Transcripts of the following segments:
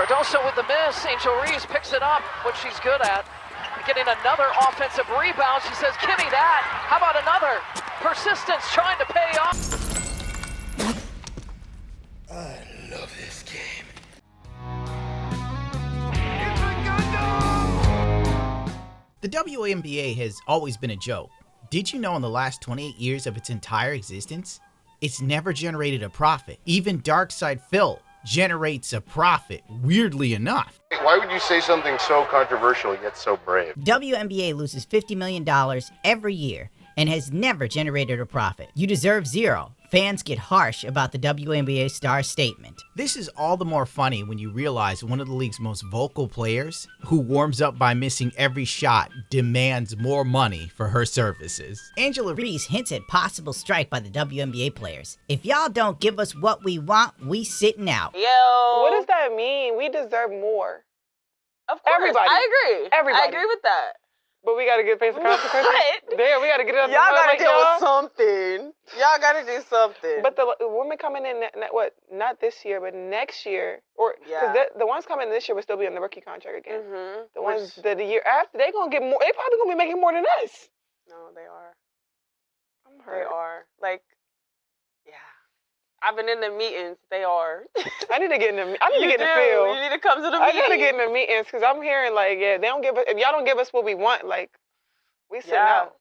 Cardoso with the miss. Angel Reese picks it up, what she's good at. Getting another offensive rebound. She says, give me that. How about another? Persistence trying to pay off. I love this game. The WNBA has always been a joke. Did you know in the last 28 years of its entire existence, it's never generated a profit? Even Darkside Phil generates a profit, weirdly enough. Why would you say something so controversial yet so brave? WNBA loses $50 million every year and has never generated a profit. You deserve zero. Fans get harsh about the WNBA star statement. This is all the more funny when you realize one of the league's most vocal players, who warms up by missing every shot, demands more money for her services. Angela Reese hints at possible strike by the WNBA players. If y'all don't give us what we want, we sitting out. Yo. What does that mean? We deserve more. Of course. Everybody. I agree. Everybody. I agree with that. But we gotta face the consequences. What? Damn, we gotta get it up. Y'all gotta like, do something. Y'all gotta do something. But the women coming in, not this year, but next year, or because the ones coming in this year will still be on the rookie contract again. Mm-hmm. The ones that the year after, they gonna get more. They probably gonna be making more than us. No, they are. I'm hurt. They are. Like, yeah. I've been in the meetings. They are. I need to get in the. I need to get in the field. You need to come to the I meetings. gotta get in the meetings because I'm hearing like, yeah, they don't give us. If y'all don't give us what we want, like, we sitting out.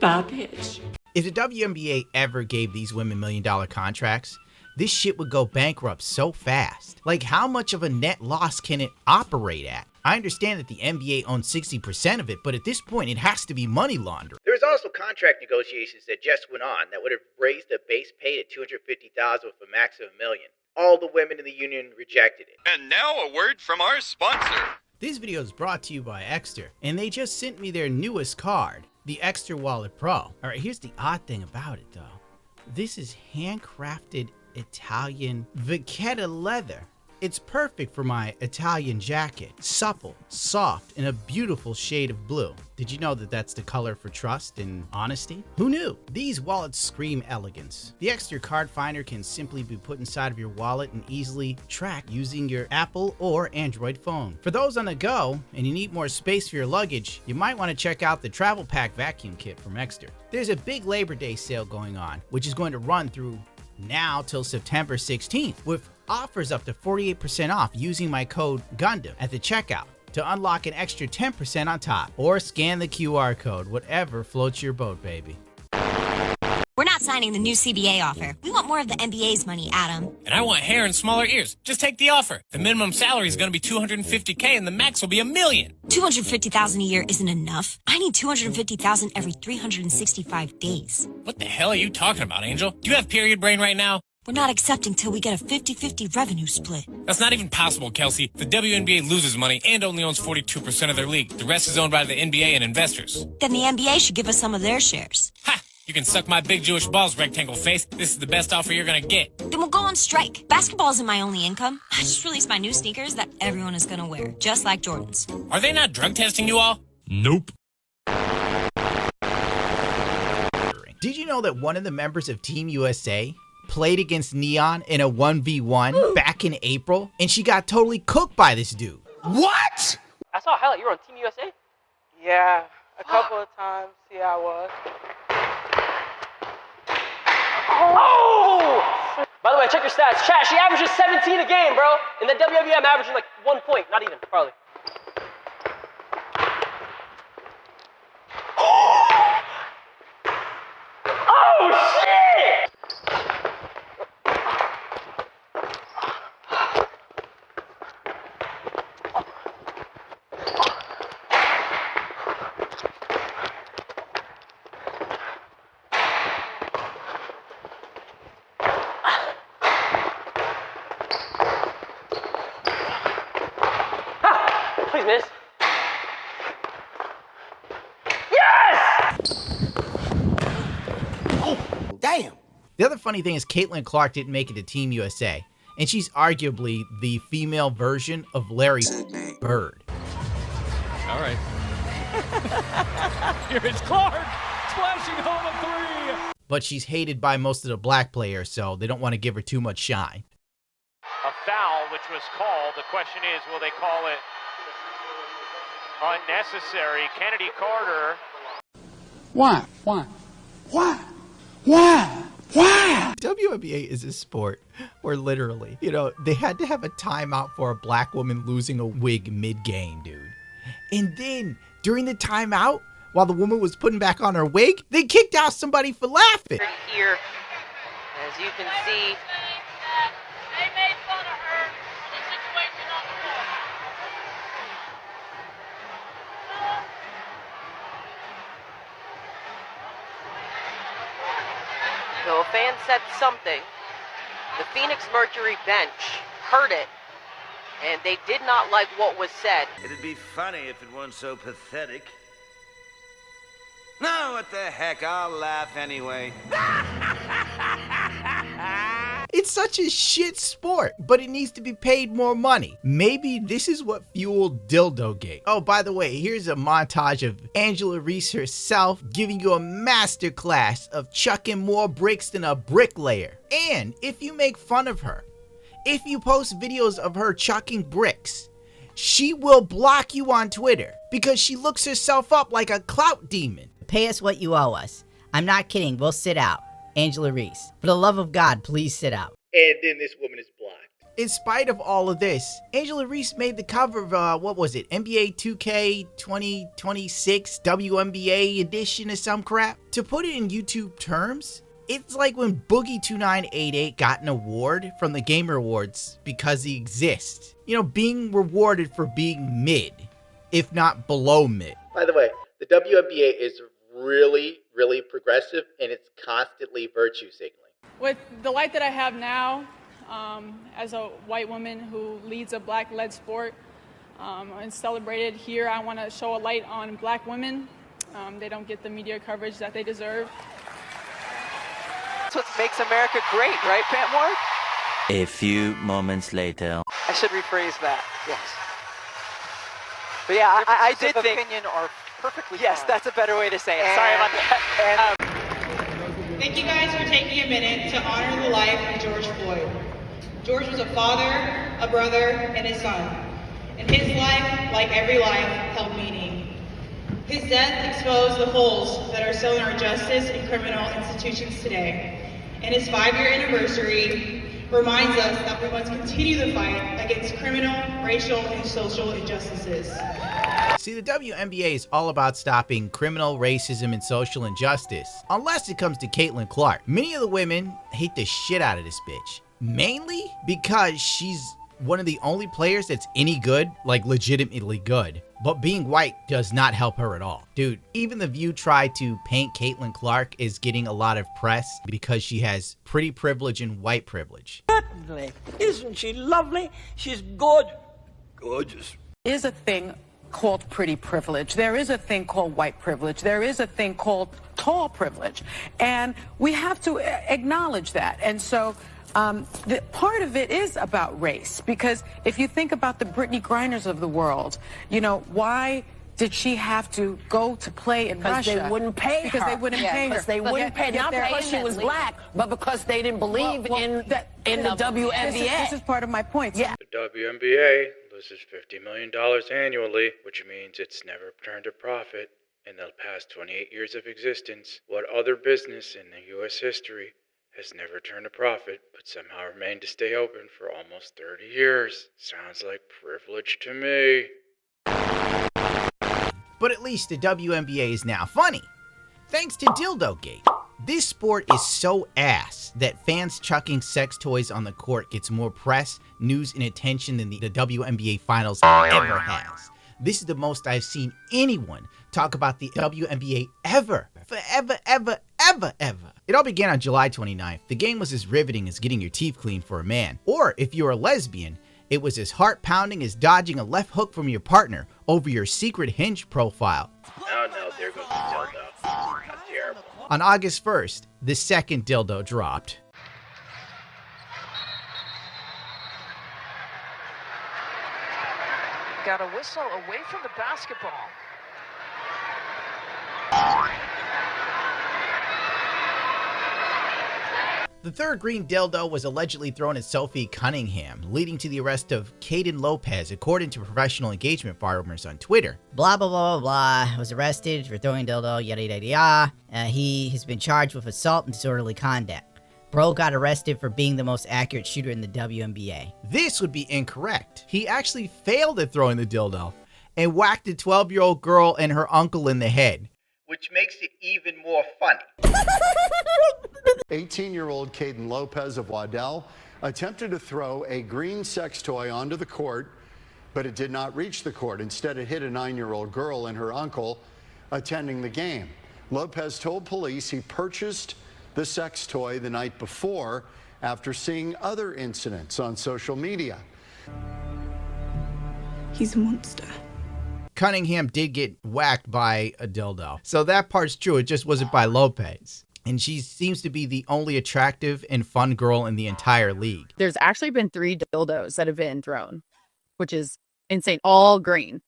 Bad bitch. If the WNBA ever gave these women $1 million contracts, this shit would go bankrupt so fast. Like, how much of a net loss can it operate at? I understand that the NBA owns 60% of it, but at this point, it has to be money laundering. There was also contract negotiations that just went on that would have raised the base pay to $250,000 with a max of $1 million. All the women in the union rejected it. And now a word from our sponsor. This video is brought to you by Extra, and they just sent me their newest card, the Extra Wallet Pro. Alright, here's the odd thing about it though. This is handcrafted Italian vachetta leather. It's perfect for my Italian jacket. Supple, soft, and a beautiful shade of blue. Did you know that that's the color for trust and honesty? Who knew? These wallets scream elegance. The Extra card finder can simply be put inside of your wallet and easily track using your Apple or Android phone. For those on the go and you need more space for your luggage, you might want to check out the Travel Pack Vacuum Kit from Extra. There's a big Labor Day sale going on, which is going to run through now till September 16th with offers up to 48% off using my code GUNDAM at the checkout to unlock an extra 10% on top, or scan the QR code, whatever floats your boat, baby. We're not signing the new CBA offer. We want more of the NBA's money, Adam. And I want hair and smaller ears. Just take the offer. The minimum salary is going to be $250K and the max will be $1 million. $250,000 a year isn't enough. I need $250,000 every 365 days. What the hell are you talking about, Angel? Do you have period brain right now? We're not accepting till we get a 50-50 revenue split. That's not even possible, Kelsey. The WNBA loses money and only owns 42% of their league. The rest is owned by the NBA and investors. Then the NBA should give us some of their shares. Ha! You can suck my big Jewish balls, rectangle face. This is the best offer you're gonna get. Then we'll go on strike. Basketball isn't my only income. I just released my new sneakers that everyone is gonna wear, just like Jordan's. Are they not drug testing you all? Nope. Did you know that one of the members of Team USA played against Neon in a 1v1 back in April, and she got totally cooked by this dude? What? I saw a highlight. You were on Team USA? Yeah, a couple of times. Yeah, I was. Oh! By the way, check your stats. Chat, she averages 17 a game, bro. In the WNBA, I'm averaging like 1 point. Not even, probably. Oh, shit! Please, miss. Yes! Oh, damn. The other funny thing is Caitlin Clark didn't make it to Team USA, and she's arguably the female version of Larry Bird. All right. Here is Clark, splashing home a three. But she's hated by most of the black players, so they don't want to give her too much shine. a foul, which was called. The question is, will they call it unnecessary? Kennedy Carter. Why? WNBA is a sport where literally, they had to have a timeout for a black woman losing a wig mid-game, dude. And then during the timeout, while the woman was putting back on her wig, they kicked out somebody for laughing. Here, as you can see, they made fun of her for the situation on the floor. So a fan said something. The Phoenix Mercury bench heard it, and they did not like what was said. It'd be funny if it weren't so pathetic. No, what the heck, I'll laugh anyway. It's such a shit sport, but it needs to be paid more money. Maybe this is what fueled llldoGate. Oh, by the way, here's a montage of Angela Reese herself giving you a masterclass of chucking more bricks than a bricklayer. And if you make fun of her, if you post videos of her chucking bricks, she will block you on Twitter because she looks herself up like a clout demon. Pay us what you owe us. I'm not kidding. We'll sit out. Angela Reese. For the love of God, please sit out. And then this woman is blocked. In spite of all of this, Angela Reese made the cover of, what was it? NBA 2K 2026 WNBA edition or some crap. To put it in YouTube terms, it's like when Boogie2988 got an award from the Gamer Awards because he exists. Being rewarded for being mid, if not below mid. By the way, the WNBA is really, really progressive, and it's constantly virtue signaling. With the light that I have now, as a white woman who leads a black-led sport and celebrated here, I want to show a light on black women. They don't get the media coverage that they deserve. That's what makes America great, right, Pam Ward? A few moments later. I should rephrase that, yes. But yeah, I did think... opinion are perfectly Yes, fine. That's a better way to say it. Sorry about that. Thank you guys for taking a minute to honor the life of George Floyd. George was a father, a brother, and a son. And his life, like every life, held meaning. His death exposed the holes that are still in our justice and criminal institutions today. And his 5-year anniversary reminds us that we must continue the fight against criminal, racial, and social injustices. See, the WNBA is all about stopping criminal racism and social injustice, unless it comes to Caitlin Clark. Many of the women hate the shit out of this bitch, mainly because she's one of the only players that's any good, like legitimately good. But being white does not help her at all. Dude, even The View tried to paint Caitlin Clark as getting a lot of press because she has pretty privilege and white privilege. Certainly. Isn't she lovely? She's good. Gorgeous. Is a thing called pretty privilege. There is a thing called white privilege. There is a thing called tall privilege. And we have to acknowledge that. And so the part of it is about race, because if you think about the Brittany Griners of the world, why did she have to go to play in Russia? Because they wouldn't pay her. Because they wouldn't pay her. Because they wouldn't pay her. Not because she was black, but because they didn't believe in the WNBA. This is part of my point. Yeah. The WNBA loses $50 million annually, which means it's never turned a profit in the past 28 years of existence. What other business in the U.S. history has never turned a profit, but somehow remained to stay open for almost 30 years? Sounds like privilege to me. But at least the WNBA is now funny, thanks to llldoGate. This sport is so ass that fans chucking sex toys on the court gets more press, news, and attention than the WNBA Finals ever has. This is the most I've seen anyone talk about the WNBA ever. Forever, ever, ever, ever. It all began on July 29th. The game was as riveting as getting your teeth cleaned for a man. Or if you're a lesbian, it was as heart-pounding as dodging a left hook from your partner over your secret Hinge profile. Oh no, there goes the dildo. That's terrible. On August 1st, the second dildo dropped. Got a whistle away from the basketball. The third green dildo was allegedly thrown at Sophie Cunningham, leading to the arrest of Lopez, according to professional engagement farmers on Twitter. Blah, blah, blah, blah, blah. Was arrested for throwing dildo, yada, yada, yada. He has been charged with assault and disorderly conduct. Bro got arrested for being the most accurate shooter in the WNBA. This would be incorrect. He actually failed at throwing the dildo and whacked a 12-year-old girl and her uncle in the head. Which makes it even more funny. 18-year-old Caden Lopez of Waddell attempted to throw a green sex toy onto the court, but it did not reach the court. Instead, it hit a 9-year-old girl and her uncle attending the game. Lopez told police he purchased the sex toy the night before after seeing other incidents on social media. He's a monster. Cunningham did get whacked by a dildo. So that part's true. It just wasn't by Lopez. And she seems to be the only attractive and fun girl in the entire league. There's actually been 3 dildos that have been thrown, which is insane. All green.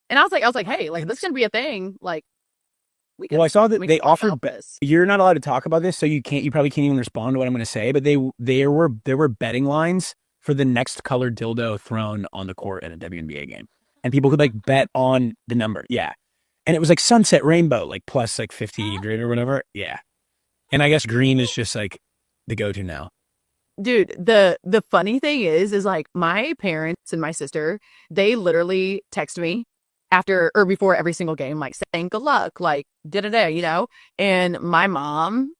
And I was like, hey, like this is gonna be a thing. Like, well, I saw that they offered. You're not allowed to talk about this, so you probably can't even respond to what I'm going to say. But there were betting lines for the next colored dildo thrown on the court at a WNBA game. And people could like bet on the number. Yeah. And it was like sunset rainbow, like plus like 50 grid or whatever. Yeah. And I guess green is just like the go-to now. Dude, the funny thing is like my parents and my sister, they literally text me after or before every single game, like saying good luck, like da-da-da, you know? And my mom,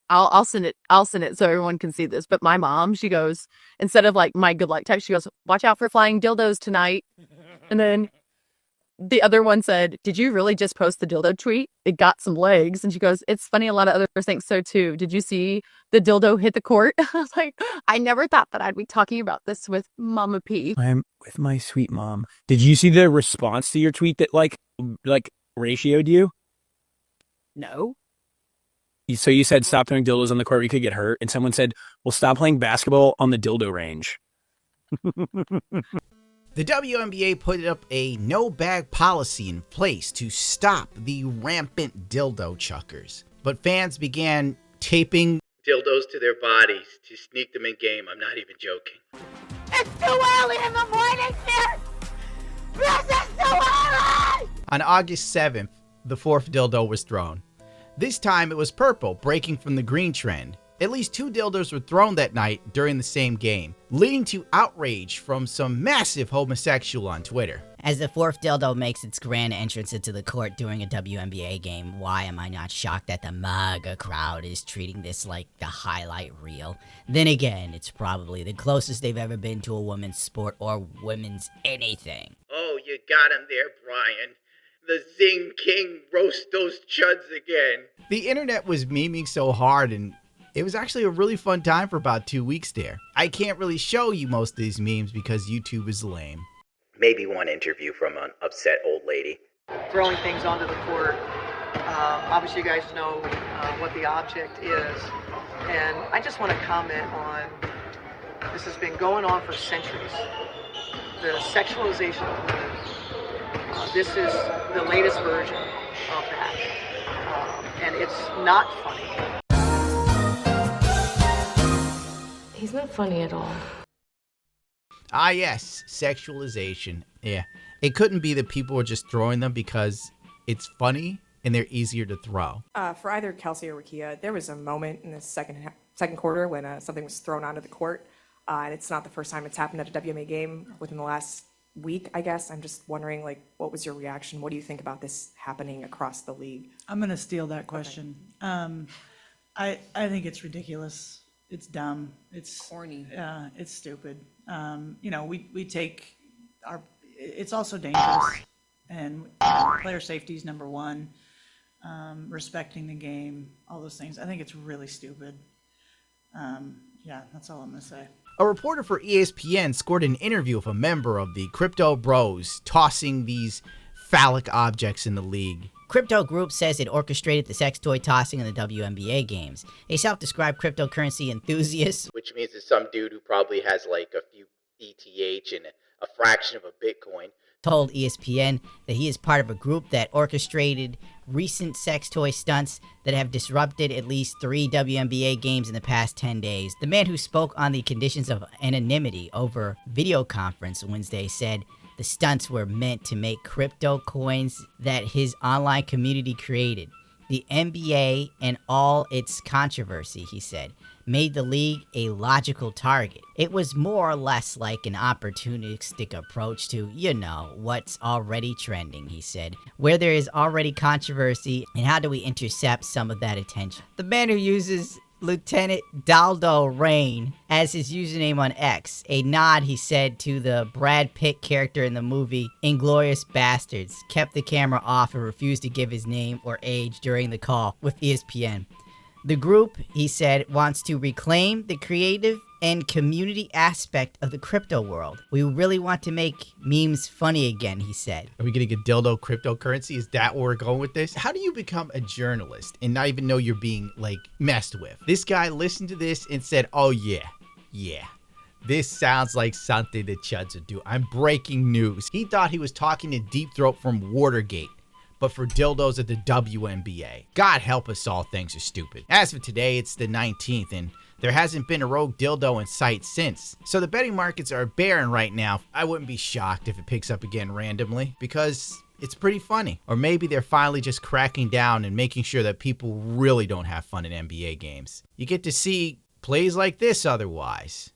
I'll send it so everyone can see this. But my mom, she goes, instead of like my good luck text, she goes, watch out for flying dildos tonight. And then the other one said, did you really just post the dildo tweet? It got some legs. And she goes, it's funny. A lot of others think so too. Did you see the dildo hit the court? I was like, I never thought that I'd be talking about this with Mama P. I'm with my sweet mom. Did you see the response to your tweet that like ratioed you? No. So you said stop throwing dildos on the court, you could get hurt. And someone said, well, stop playing basketball on the dildo range. The WNBA put up a no-bag policy in place to stop the rampant dildo chuckers. But fans began taping Dildos to their bodies to sneak them in game. I'm not even joking. It's too early in the morning, sir! This is too early! On August 7th, the 4th dildo was thrown. This time it was purple, breaking from the green trend. At least 2 dildos were thrown that night during the same game, leading to outrage from some massive homosexual on Twitter. As the 4th dildo makes its grand entrance into the court during a WNBA game, why am I not shocked that the MAGA crowd is treating this like the highlight reel? Then again, it's probably the closest they've ever been to a women's sport or women's anything. Oh, you got him there, Brian. The Zing King roast those chuds again. The internet was memeing so hard, and it was actually a really fun time for about 2 weeks there. I can't really show you most of these memes because YouTube is lame. Maybe one interview from an upset old lady. Throwing things onto the court. Obviously, you guys know what the object is. And I just want to comment on, this has been going on for centuries. The sexualization of women. This is the latest version of that. And it's not funny. He's not funny at all. Ah yes, sexualization. Yeah. It couldn't be that people were just throwing them because it's funny and they're easier to throw. For either Kelsey or Rakia, there was a moment in the second quarter when something was thrown onto the court. And it's not the first time it's happened at a WNBA game within the last week, I guess. I'm just wondering, like, what was your reaction? What do you think about this happening across the league? I'm going to steal that question. Okay. I think it's ridiculous. It's dumb. It's corny. It's stupid. You know, we take our. It's also dangerous, and player safety is number one. Respecting the game, all those things. I think it's really stupid. Yeah, that's all I'm gonna say. A reporter for ESPN scored an interview with a member of the Crypto Bros tossing these phallic objects in the league. Crypto Group says it orchestrated the sex toy tossing in the WNBA games. A self-described cryptocurrency enthusiast, Which means it's some dude who probably has like a few ETH and a fraction of a Bitcoin, told ESPN that he is part of a group that orchestrated recent sex toy stunts that have disrupted at least 3 WNBA games in the past 10 days. The man who spoke on the conditions of anonymity over video conference Wednesday said the stunts were meant to make crypto coins that his online community created. The NBA and all its controversy, he said, made the league a logical target. It was more or less like an opportunistic approach to, what's already trending, he said. Where there is already controversy, and how do we intercept some of that attention? The man who uses Lieutenant Daldo Rain as his username on X, a nod, he said, to the Brad Pitt character in the movie Inglourious Bastards, kept the camera off and refused to give his name or age during the call with ESPN. The group, he said, wants to reclaim the creative and community aspect of the crypto world. We really want to make memes funny again, he said. Are we getting a dildo cryptocurrency? Is that where we're going with this? How do you become a journalist and not even know you're being, messed with? This guy listened to this and said, oh yeah, this sounds like something the Chuds would do. I'm breaking news. He thought he was talking to Deep Throat from Watergate, but for dildos at the WNBA. God help us all, things are stupid. As for today, it's the 19th, and there hasn't been a rogue dildo in sight since. So the betting markets are barren right now. I wouldn't be shocked if it picks up again randomly, because it's pretty funny. Or maybe they're finally just cracking down and making sure that people really don't have fun in NBA games. You get to see plays like this otherwise.